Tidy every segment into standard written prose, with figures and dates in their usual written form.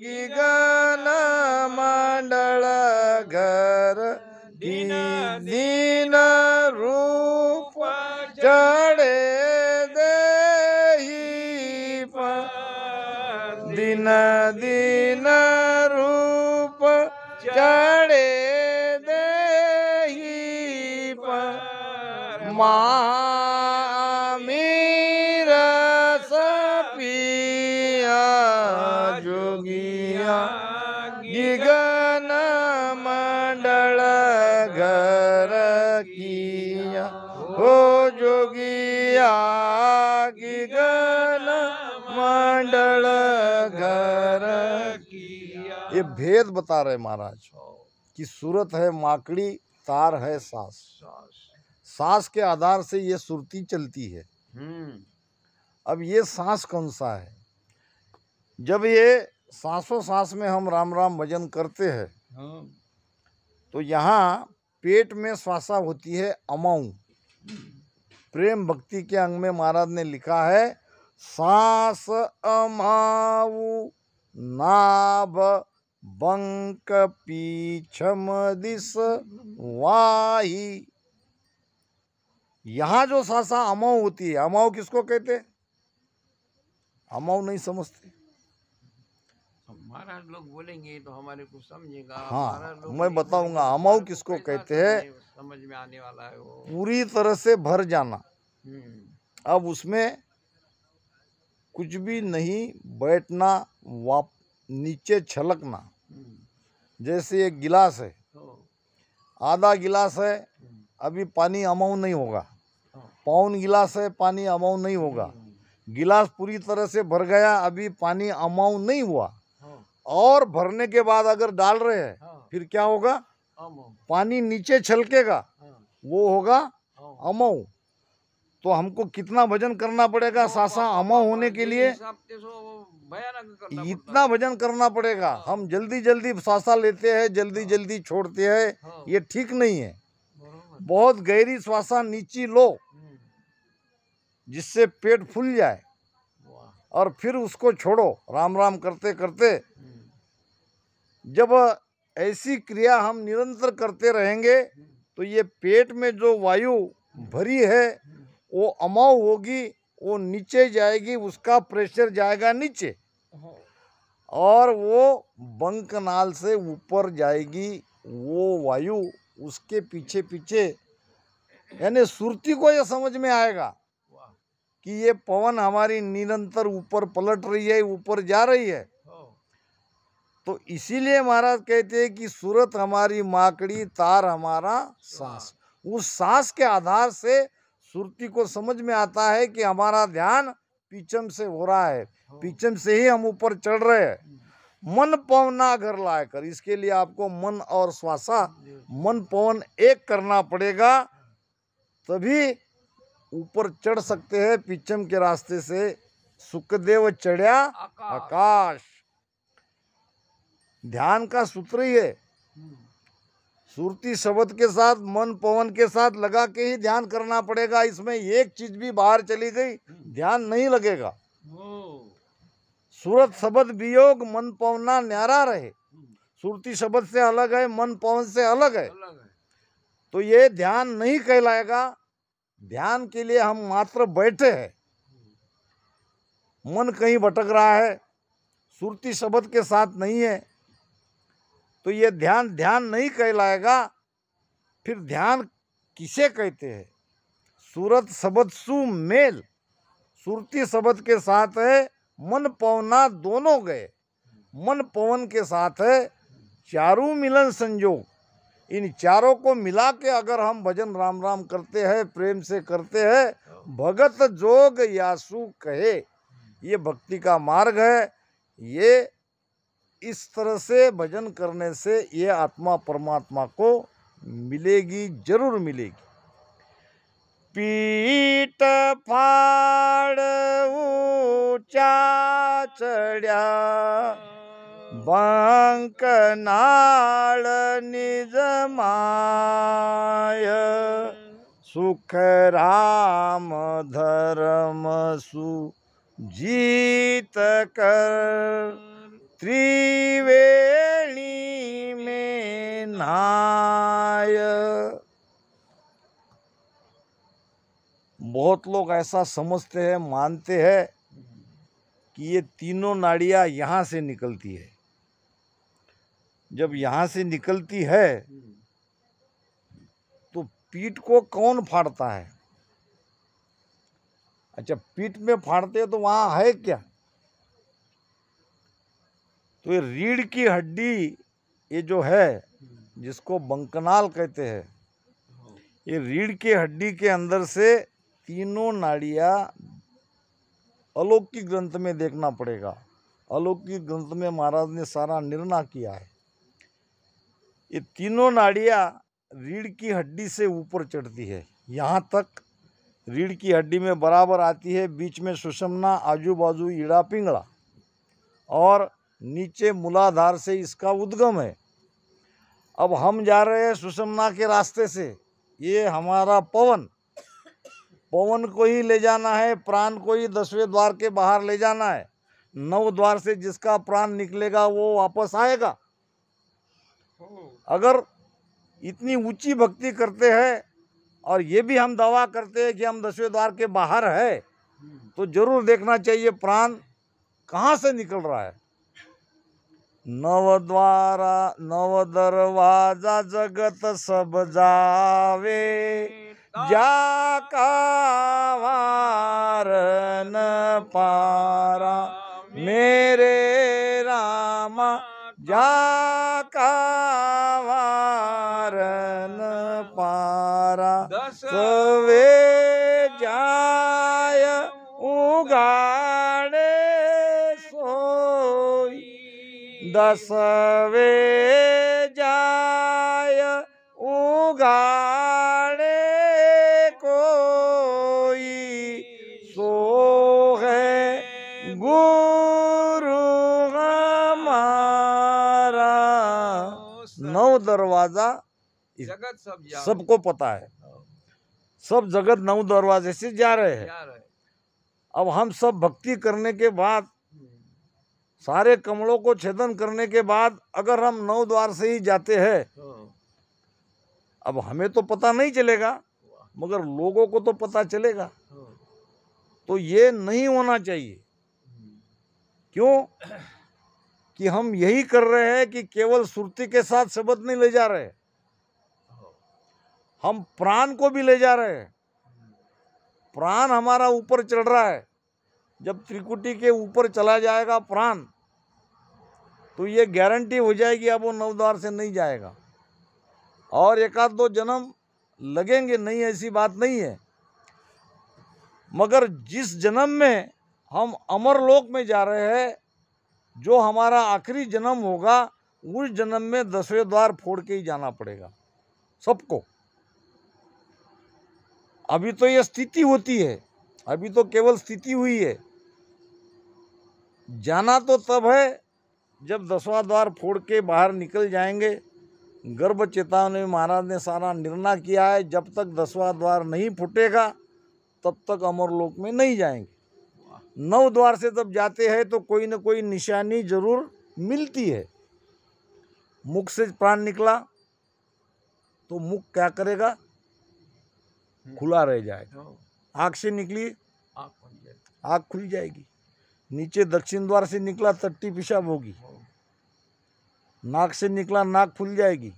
गगन मंडल घर दीन दीन रूप चढ़े देहि दीन दीन रूप चढ़े देहि महामीर सपिया जोगिया गगन मंडल घर किया हो जोगिया गगन मंडल घर किया। ये भेद बता रहे महाराज कि सूरत है माकड़ी, तार है सांस। सांस के आधार से ये सुरती चलती है। अब ये सांस कौन सा है? जब ये सांसों सांस में हम राम राम भजन करते हैं तो यहाँ पेट में श्वासा होती है अमाऊ। प्रेम भक्ति के अंग में महाराज ने लिखा है सांस अमाऊ नाभ बंक पीछम दिस वाही। यहाँ जो श्वासा अमाऊ होती है, अमाऊ किसको कहते? अमाऊ नहीं समझते। महाराज लोग बोलेंगे तो हमारे को समझेगा। हाँ, मैं बताऊंगा अमाऊ किसको कहते हैं। समझ में आने वाला है वो। पूरी तरह से भर जाना। अब उसमें कुछ भी नहीं, बैठना, नीचे छलकना। जैसे एक गिलास है, आधा गिलास है, अभी पानी अमाऊ नहीं होगा। पौन गिलास है, पानी अमाऊ नहीं होगा। गिलास पूरी तरह से भर गया, अभी पानी अमाऊ नहीं हुआ। और भरने के बाद अगर डाल रहे हैं फिर क्या होगा? पानी नीचे छलकेगा, वो होगा अमाऊ। तो हमको कितना भजन करना पड़ेगा सासा अमाऊ होने के लिए? इतना भजन करना पड़ेगा। हम जल्दी जल्दी श्वासा लेते हैं, जल्दी जल्दी छोड़ते हैं, ये ठीक नहीं है। बहुत गहरी श्वासा नीची लो जिससे पेट फूल जाए और फिर उसको छोड़ो राम राम करते करते। जब ऐसी क्रिया हम निरंतर करते रहेंगे तो ये पेट में जो वायु भरी है वो अमाऊ होगी, वो नीचे जाएगी, उसका प्रेशर जाएगा नीचे और वो बंक नाल से ऊपर जाएगी। वो वायु उसके पीछे पीछे, यानी सुरती को ये समझ में आएगा कि ये पवन हमारी निरंतर ऊपर पलट रही है, ऊपर जा रही है। तो इसीलिए महाराज कहते हैं कि सूरत हमारी माकड़ी, तार हमारा सांस। उस सांस के आधार से सुरती को समझ में आता है कि हमारा ध्यान पीछम से हो रहा है, पीछम से ही हम ऊपर चढ़ रहे हैं। मन पवना घर लाकर, इसके लिए आपको मन और श्वासा, मन पवन एक करना पड़ेगा, तभी ऊपर चढ़ सकते हैं पीछम के रास्ते से। सुखदेव चढ़्या आकाश, ध्यान का सूत्र ही है। सुरती शब्द के साथ मन पवन के साथ लगा के ही ध्यान करना पड़ेगा। इसमें एक चीज भी बाहर चली गई ध्यान नहीं लगेगा। सूरत शब्द वियोग मन पवना न्यारा रहे। सुरती शब्द से अलग है, मन पवन से अलग है, तो ये ध्यान नहीं कहलाएगा। ध्यान के लिए हम मात्र बैठे हैं, मन कहीं भटक रहा है, सुरती शब्द के साथ नहीं है, तो ये ध्यान ध्यान नहीं कहलाएगा। फिर ध्यान किसे कहते हैं? सूरत शब्द सु मेल, सुरती शब्द के साथ है मन पवना, दोनों गए। मन पवन के साथ है चारों मिलन संजोग। इन चारों को मिला के अगर हम भजन राम राम करते हैं, प्रेम से करते हैं, भगत जोग यासु कहे, ये भक्ति का मार्ग है। ये इस तरह से भजन करने से ये आत्मा परमात्मा को मिलेगी, जरूर मिलेगी। पीठ फाड़ ऊंचा चढ़्या, बंक नाल निज माय, सुख राम धर्म सु जीत कर, त्रिलोकी बहुत लोग ऐसा समझते हैं, मानते हैं कि ये तीनों नाड़ियाँ यहाँ से निकलती है। जब यहाँ से निकलती है तो पीठ को कौन फाड़ता है? अच्छा, पीठ में फाड़ते हैं तो वहाँ है क्या? तो ये रीढ़ की हड्डी, ये जो है जिसको बंकनाल कहते हैं, ये रीढ़ की हड्डी के अंदर से तीनों नाड़ियाँ अलौकिक ग्रंथ में देखना पड़ेगा। अलौकिक ग्रंथ में महाराज ने सारा निर्णय किया है। ये तीनों नाड़ियाँ रीढ़ की हड्डी से ऊपर चढ़ती है, यहाँ तक रीढ़ की हड्डी में बराबर आती है। बीच में सुषुम्ना, आजू बाजू ईड़ा पिंगला, और नीचे मूलाधार से इसका उद्गम है। अब हम जा रहे हैं सुषुम्ना के रास्ते से। ये हमारा पवन को ही ले जाना है, प्राण को ही 10वें द्वार के बाहर ले जाना है। 9 द्वार से जिसका प्राण निकलेगा वो वापस आएगा। अगर इतनी ऊंची भक्ति करते हैं और ये भी हम दावा करते हैं कि हम 10वें द्वार के बाहर है, तो जरूर देखना चाहिए प्राण कहाँ से निकल रहा है। 9 द्वारा 9 दरवाजा जगत सब जावे, जाका वारन पारा, मेरे रामा जाका वारन पारा। 10वें जाय उगाड़े सोई, 10वें जाय उगाड़े कोई, सो है गुरु हमारा। 9 दरवाजा जगत सब जा सबको पता है, सब जगत 9 दरवाजे से जा रहे हैं। अब हम सब भक्ति करने के बाद, सारे कमलों को छेदन करने के बाद अगर हम 9 द्वार से ही जाते हैं, अब हमें तो पता नहीं चलेगा मगर लोगों को तो पता चलेगा। तो ये नहीं होना चाहिए। क्यों? कि हम यही कर रहे हैं कि केवल सुरती के साथ शब्द नहीं ले जा रहे, हम प्राण को भी ले जा रहे हैं। प्राण हमारा ऊपर चढ़ रहा है। जब त्रिकुटी के ऊपर चला जाएगा प्राण, तो ये गारंटी हो जाएगी अब वो 9 द्वार से नहीं जाएगा। और 1-2 जन्म लगेंगे, नहीं ऐसी बात नहीं है, मगर जिस जन्म में हम अमरलोक में जा रहे हैं, जो हमारा आखिरी जन्म होगा, उस जन्म में 10वें द्वार फोड़ के ही जाना पड़ेगा सबको। अभी तो ये स्थिति होती है, अभी तो केवल स्थिति हुई है। जाना तो तब है जब 10वां द्वार फोड़ के बाहर निकल जाएंगे। गर्भ चेतावनी में महाराज ने सारा निर्णय किया है, जब तक 10वां द्वार नहीं फूटेगा तब तक अमरलोक में नहीं जाएंगे। 9 द्वार से जब जाते हैं तो कोई न कोई निशानी जरूर मिलती है। मुख से प्राण निकला तो मुख क्या करेगा? खुला रह जाएगा। आँख से निकली, आँख खुल जाएगी। नीचे दक्षिण द्वार से निकला, टट्टी पेशाब होगी। नाक से निकला, नाक खुल जाएगी।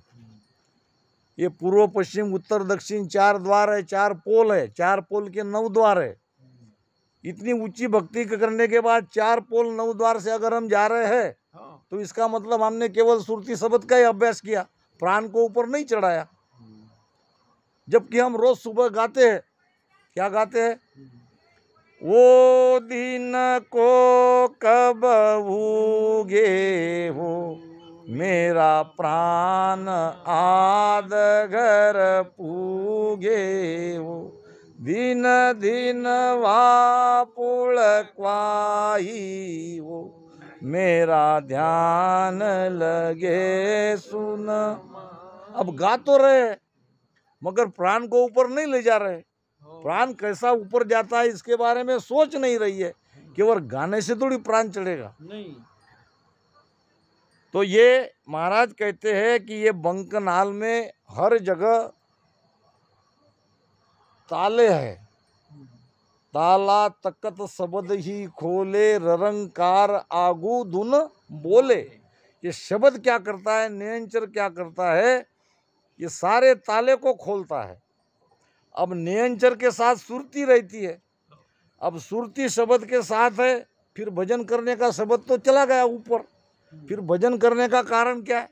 ये पूर्व पश्चिम उत्तर दक्षिण 4 द्वार है, 4 पोल है, 4 पोल के 9 द्वार है। इतनी ऊंची भक्ति करने के बाद 4 पोल 9 द्वार से अगर हम जा रहे हैं, तो इसका मतलब हमने केवल सुरती शब्द का ही अभ्यास किया, प्राण को ऊपर नहीं चढ़ाया। जबकि हम रोज सुबह गाते हैं, क्या गाते हैं? वो दिन को कब उगे हो, मेरा प्राण आद घर पूगे हो, दिन दिन वापुल क्वाही हो, मेरा ध्यान लगे सुन। अब गा तो रहे मगर प्राण को ऊपर नहीं ले जा रहे। प्राण कैसा ऊपर जाता है इसके बारे में सोच नहीं रही है। केवल गाने से थोड़ी प्राण चढ़ेगा नहीं। तो ये महाराज कहते हैं कि ये बंकनाल में हर जगह ताले हैं, ताला तकत शब्द ही खोले, ररंकार आगू धुन बोले। ये शब्द क्या करता है, निरंतर क्या करता है, ये सारे ताले को खोलता है। अब निरंतर के साथ सुरती रहती है, अब सुरती शब्द के साथ है, फिर भजन करने का शब्द तो चला गया ऊपर। फिर भजन करने का कारण क्या है?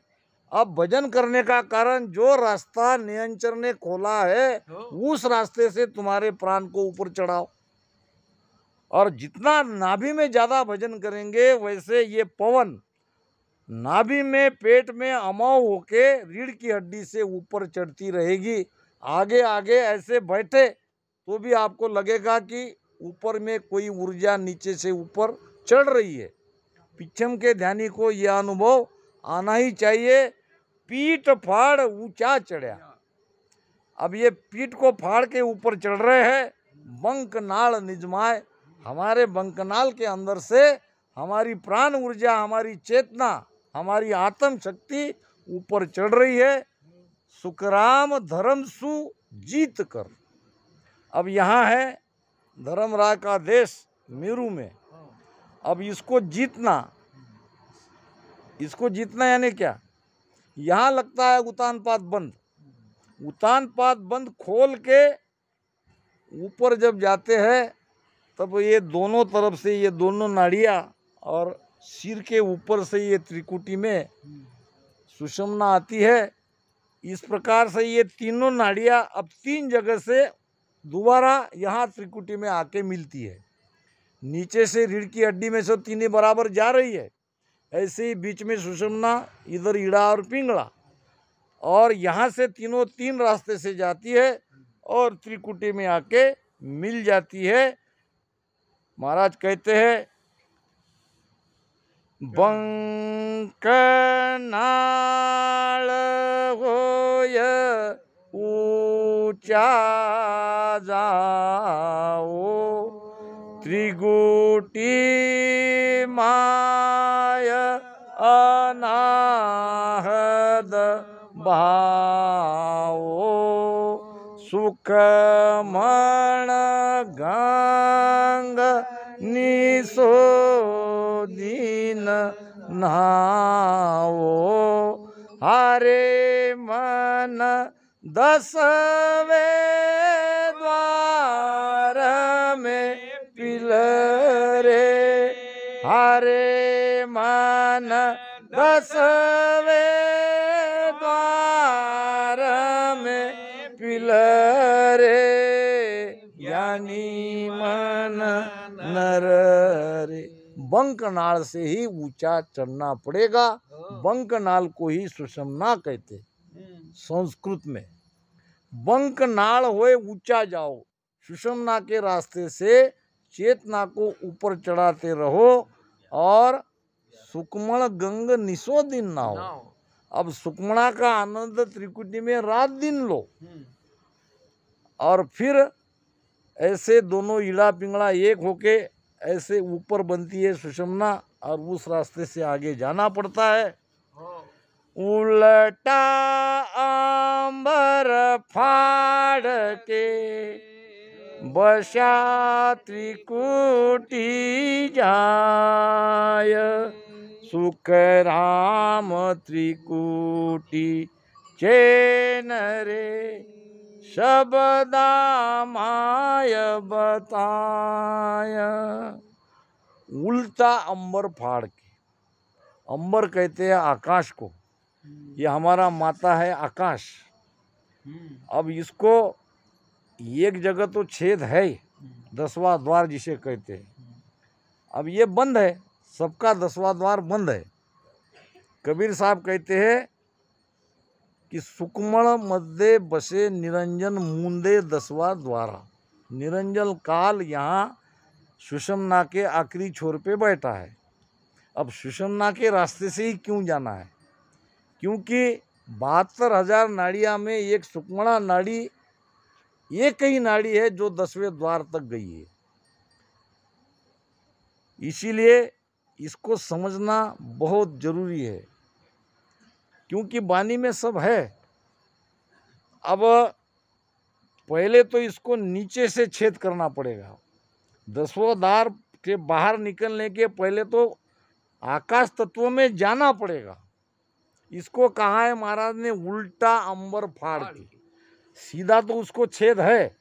अब भजन करने का कारण जो रास्ता निरंतर ने खोला है उस रास्ते से तुम्हारे प्राण को ऊपर चढ़ाओ। और जितना नाभि में ज्यादा भजन करेंगे वैसे ये पवन नाभि में पेट में अमाव होके रीढ़ की हड्डी से ऊपर चढ़ती रहेगी। आगे आगे ऐसे बैठे तो भी आपको लगेगा कि ऊपर में कोई ऊर्जा नीचे से ऊपर चढ़ रही है। पिछम के ध्यानी को यह अनुभव आना ही चाहिए। पीठ फाड़ ऊंचा चढ़ा। अब ये पीठ को फाड़ के ऊपर चढ़ रहे हैं। बंकनाल निजमाए, हमारे बंकनाल के अंदर से हमारी प्राण ऊर्जा, हमारी चेतना, हमारी आत्म शक्ति ऊपर चढ़ रही है। सुखराम धर्म सु जीत कर। अब यहाँ है धर्मराय का देश मेरू में। अब इसको जीतना, इसको जीतना यानी क्या? यहाँ लगता है उतानपाद बंद। उतानपाद बंद खोल के ऊपर जब जाते हैं तब ये दोनों तरफ से ये दोनों नाड़ियाँ और सिर के ऊपर से ये त्रिकुटी में सुषुम्ना आती है। इस प्रकार से ये तीनों नाड़ियाँ अब तीन जगह से दोबारा यहाँ त्रिकुटी में आके मिलती है। नीचे से रीढ़ की हड्डी में से तीनों बराबर जा रही है, ऐसे ही बीच में सुषुम्ना, इधर ईड़ा और पिंगला, और यहाँ से तीनों तीन रास्ते से जाती है और त्रिकुटी में आके मिल जाती है। महाराज कहते हैं बंकनाल होय ऊंचा जाओ, त्रिगुटी माय अनाहद भाओ, सुखमण गंग निशोदिन नाओ, हरे मन दसवे द्वार में पिलरे, हरे मन दसवे द्वार में पिलरे, ज्ञानी मन नर रे। बंकनाल से ही ऊंचा चढ़ना पड़ेगा। बंकनाल को ही सुषुम्ना कहते संस्कृत में। बंकनाल होए ऊंचा जाओ, सुषुम्ना के रास्ते से चेतना को ऊपर चढ़ाते रहो और सुकमण गंग निशो दिन ना हो। अब सुकमणा का आनंद त्रिकुटी में रात दिन लो और फिर ऐसे दोनों ईड़ा पिंगला एक होके ऐसे ऊपर बनती है सुषुम्ना और उस रास्ते से आगे जाना पड़ता है। उल्टा अंबर फाड़ के बसा त्रिकुटी जाय, सुख राम त्रिकुटी चैन रे, शब्दा माय बताय। उल्टा अंबर फाड़ के, अंबर कहते हैं आकाश को, ये हमारा माता है आकाश। अब इसको एक जगह तो छेद है, 10वां द्वार जिसे कहते हैं, अब ये बंद है, सबका 10वां द्वार बंद है। कबीर साहब कहते हैं कि सुकमण मध्य बसे निरंजन मुंदे 10वां द्वारा। निरंजन काल यहाँ सुषुम्ना के आखिरी छोर पे बैठा है। अब सुषुम्ना के रास्ते से ही क्यों जाना है? क्योंकि 72,000 नाड़ियाँ में एक सुकमणा नाड़ी एक ही नाड़ी है जो 10वें द्वार तक गई है। इसीलिए इसको समझना बहुत जरूरी है, क्योंकि वाणी में सब है। अब पहले तो इसको नीचे से छेद करना पड़ेगा। दसवें द्वार के बाहर निकलने के पहले तो आकाश तत्व में जाना पड़ेगा। इसको कहा है महाराज ने उल्टा अंबर फाड़ के। सीधा तो उसको छेद है,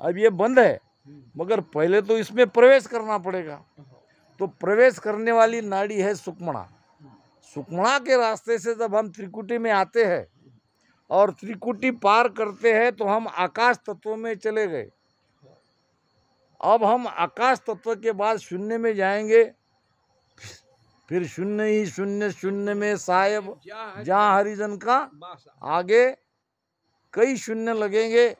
अब ये बंद है, मगर पहले तो इसमें प्रवेश करना पड़ेगा। तो प्रवेश करने वाली नाड़ी है सुक्मणा। सुक्मणा के रास्ते से जब हम त्रिकुटी में आते हैं और त्रिकुटी पार करते हैं तो हम आकाश तत्व में चले गए। अब हम आकाश तत्व के बाद शून्य में जाएंगे, फिर शून्य ही शून्य, शून्य में साहेब जहाँ हरिजन का, आगे कई शून्य लगेंगे।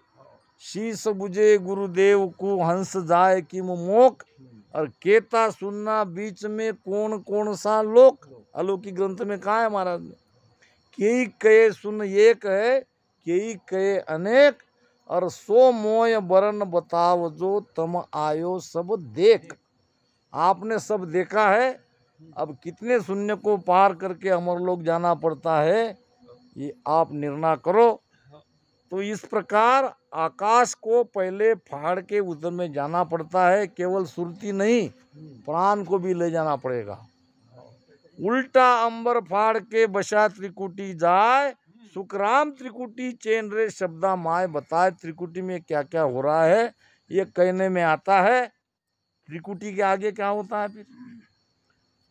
शीश बुझे गुरुदेव को हंस जाए कि मोक, और केता सुनना बीच में कौन कौन सा लोक। अलौकिक ग्रंथ में कहा है महाराज ने, कई कहे सुन एक है, कई कहे अनेक, और सो मोय बरन बताव जो तम आयो सब देख। आपने सब देखा है, अब कितने शून्य को पार करके अमर लोक जाना पड़ता है, ये आप निर्णय करो। तो इस प्रकार आकाश को पहले फाड़ के उधर में जाना पड़ता है। केवल सुरती नहीं, प्राण को भी ले जाना पड़ेगा। उल्टा अंबर फाड़ के बशा त्रिकुटी जाए, सुखराम त्रिकुटी चैन रे शब्दा माय बताए। त्रिकुटी में क्या क्या हो रहा है ये कहने में आता है। त्रिकुटी के आगे क्या होता है फिर?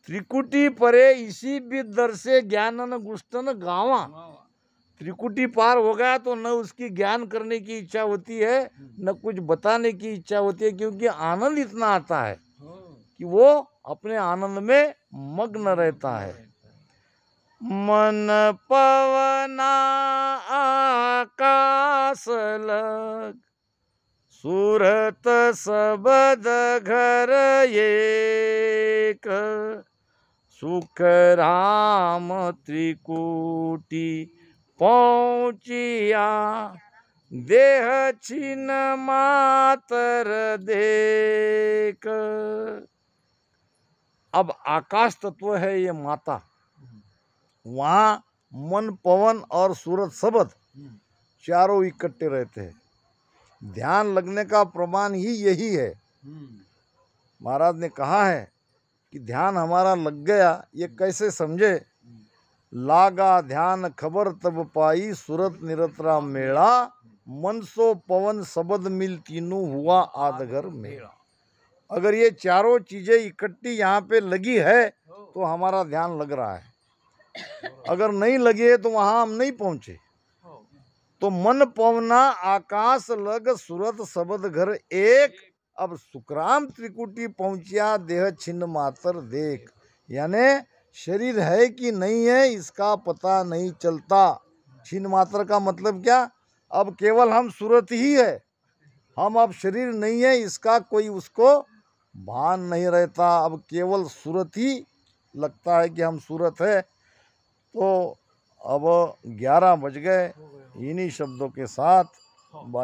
त्रिकुटी परे इसी भी दर से ज्ञानन गुष्टन गावा। त्रिकुटी पार हो गया तो न उसकी ज्ञान करने की इच्छा होती है, न कुछ बताने की इच्छा होती है, क्योंकि आनंद इतना आता है कि वो अपने आनंद में मग्न रहता है। मन पवना आकाश लग, सूरत सबद घर एक, सुख राम त्रिकुटी पहुँचिया, देह छिन मातर देख। अब आकाश तत्व है ये माता, वहाँ मन पवन और सूरत शब्द चारों इकट्ठे रहते हैं। ध्यान लगने का प्रमाण ही यही है। महाराज ने कहा है कि ध्यान हमारा लग गया, ये कैसे समझे? लागा ध्यान खबर तब पाई, सूरत निरतरा मेला, मन सो पवन शब्द मिल तीनों हुआ आधगर मेला। अगर ये चारों चीजें इकट्ठी यहाँ पे लगी है तो हमारा ध्यान लग रहा है। अगर नहीं लगी है तो वहाँ हम नहीं पहुँचे। तो मन पवना आकाश लग, सूरत शब्द घर एक, अब सुखराम त्रिकुटी पहुँचिया, देह छिन्न मातर देख। यानी शरीर है कि नहीं है इसका पता नहीं चलता। छिन्न मात्र का मतलब क्या? अब केवल हम सूरत ही है, हम अब शरीर नहीं है इसका कोई उसको भान नहीं रहता। अब केवल सूरत ही लगता है कि हम सूरत है। तो अब 11 बज गए। इन्हीं शब्दों के साथ वाणी